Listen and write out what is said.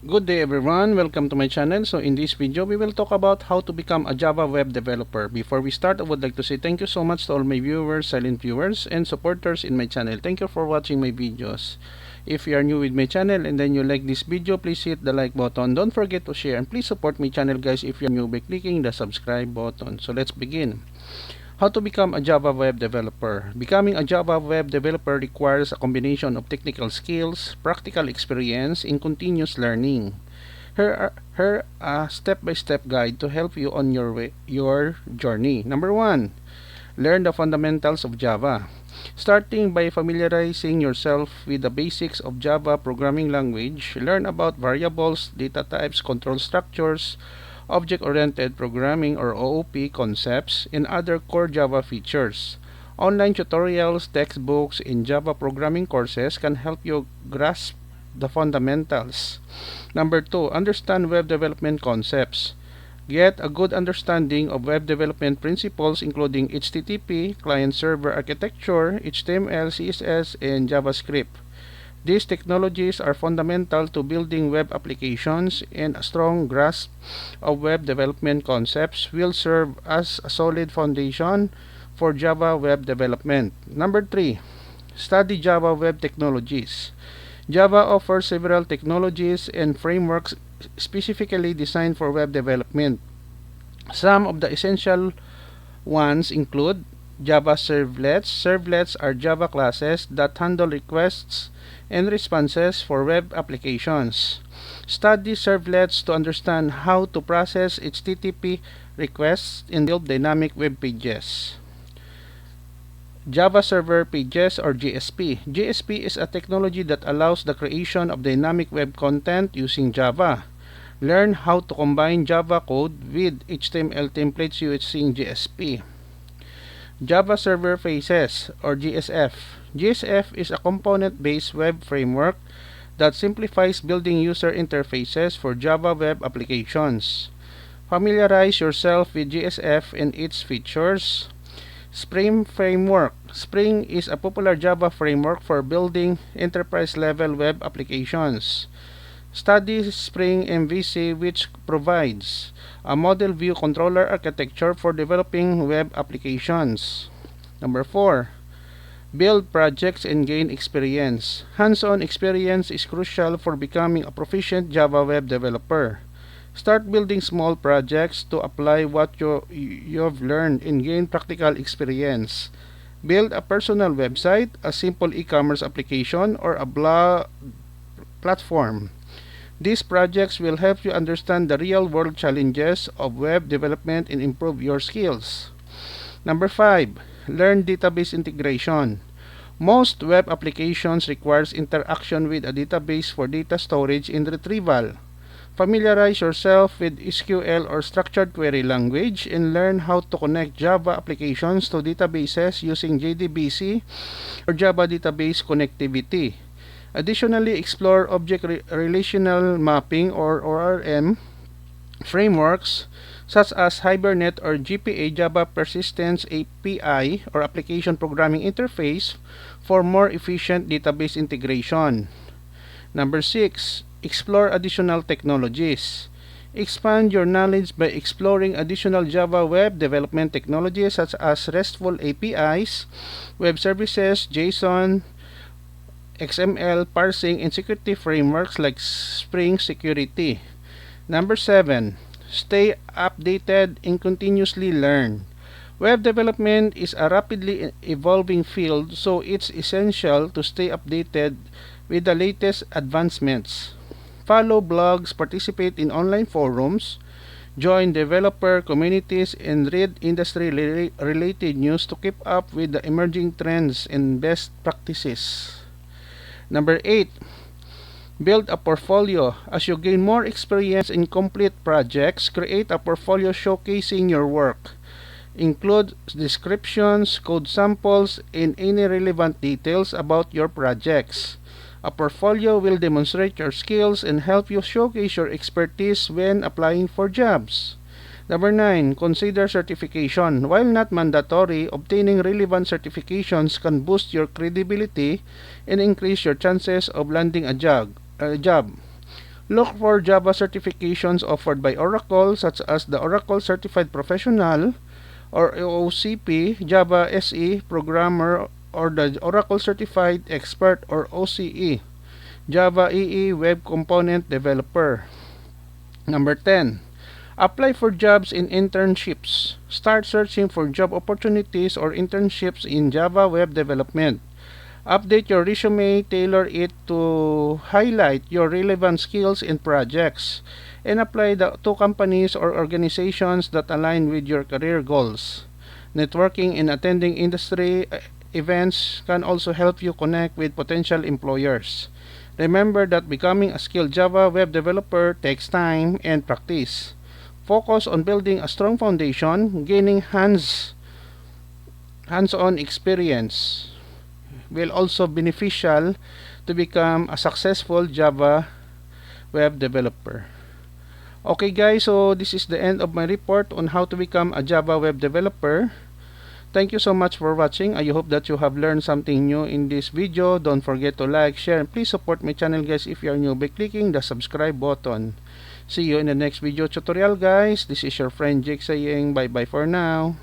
Good day everyone, welcome to my channel. So in this video, we will talk about how to become a Java web developer. Before we start, I would like to say thank you so much to all my viewers, silent viewers, and supporters in my channel. Thank you for watching my videos. If you are new with my channel and then you like this video, please hit the like button. Don't forget to share and please support my channel guys if you are new by clicking the subscribe button. So let's begin. How to become a Java web developer. Becoming a Java web developer requires a combination of technical skills, practical experience, and continuous learning. Here a step-by-step guide to help you on your journey. Number 1. Learn the fundamentals of Java. Starting by familiarizing yourself with the basics of Java programming language, learn about variables, data types, control structures, object-oriented programming or OOP concepts, and other core Java features. Online tutorials, textbooks, and Java programming courses can help you grasp the fundamentals. Number 2, understand web development concepts. Get a good understanding of web development principles including HTTP, client-server architecture, HTML, CSS, and JavaScript. These technologies are fundamental to building web applications, and a strong grasp of web development concepts will serve as a solid foundation for Java web development. Number 3, study Java web technologies. Java offers several technologies and frameworks specifically designed for web development. Some of the essential ones include Java servlets. Servlets are Java classes that handle requests and responses for web applications. Study servlets to understand how to process HTTP requests and build dynamic web pages. Java Server Pages or JSP. JSP is a technology that allows the creation of dynamic web content using Java. Learn how to combine Java code with HTML templates using JSP. Java Server Faces or JSF. JSF is a component-based web framework that simplifies building user interfaces for Java web applications. Familiarize yourself with JSF and its features. Spring Framework. Spring is a popular Java framework for building enterprise-level web applications. Study Spring MVC, which provides a model view controller architecture for developing web applications. Number 4. Build projects and gain experience. Hands-on experience is crucial for becoming a proficient Java web developer. Start building small projects to apply what you've learned and gain practical experience. Build a personal website, a simple e-commerce application, or a blog platform. These projects will help you understand the real-world challenges of web development and improve your skills. Number 5. Learn database integration. Most web applications requires interaction with a database for data storage and retrieval. Familiarize yourself with SQL or structured query language and learn how to connect Java applications to databases using JDBC or Java Database Connectivity. Additionally, explore Object Relational Mapping or ORM frameworks such as Hibernate or GPA Java Persistence API or Application Programming Interface for more efficient database integration. Number 6. Explore additional technologies. Expand your knowledge by exploring additional Java web development technologies such as RESTful APIs, web services, JSON, XML, parsing, and security frameworks like Spring Security. Number 7. Stay updated and continuously learn. Web development is a rapidly evolving field, so it's essential to stay updated with the latest advancements. Follow blogs, participate in online forums, join developer communities, and read industry-related news to keep up with the emerging trends and best practices. Number 8. Build a portfolio. As you gain more experience in complete projects, create a portfolio showcasing your work. Include descriptions, code samples, and any relevant details about your projects. A portfolio will demonstrate your skills and help you showcase your expertise when applying for jobs. Number 9. Consider certification. While not mandatory, obtaining relevant certifications can boost your credibility and increase your chances of landing a job. Look for Java certifications offered by Oracle, such as the Oracle Certified Professional or OCP, Java SE Programmer, or the Oracle Certified Expert or OCE, Java EE Web Component Developer. Number 10. Apply for jobs in internships. Start searching for job opportunities or internships in Java web development. Update your resume, tailor it to highlight your relevant skills and projects, and apply to companies or organizations that align with your career goals. Networking and attending industry events can also help you connect with potential employers. Remember that becoming a skilled Java web developer takes time and practice. Focus on building a strong foundation. Gaining hands-on experience will also beneficial to become a successful Java web developer. Okay guys, so this is the end of my report on how to become a Java web developer. Thank you so much for watching. I hope that you have learned something new in this video. Don't forget to like, share, and please support my channel guys if you are new by clicking the subscribe button. See you in the next video tutorial guys. This is your friend Jake saying bye bye for now.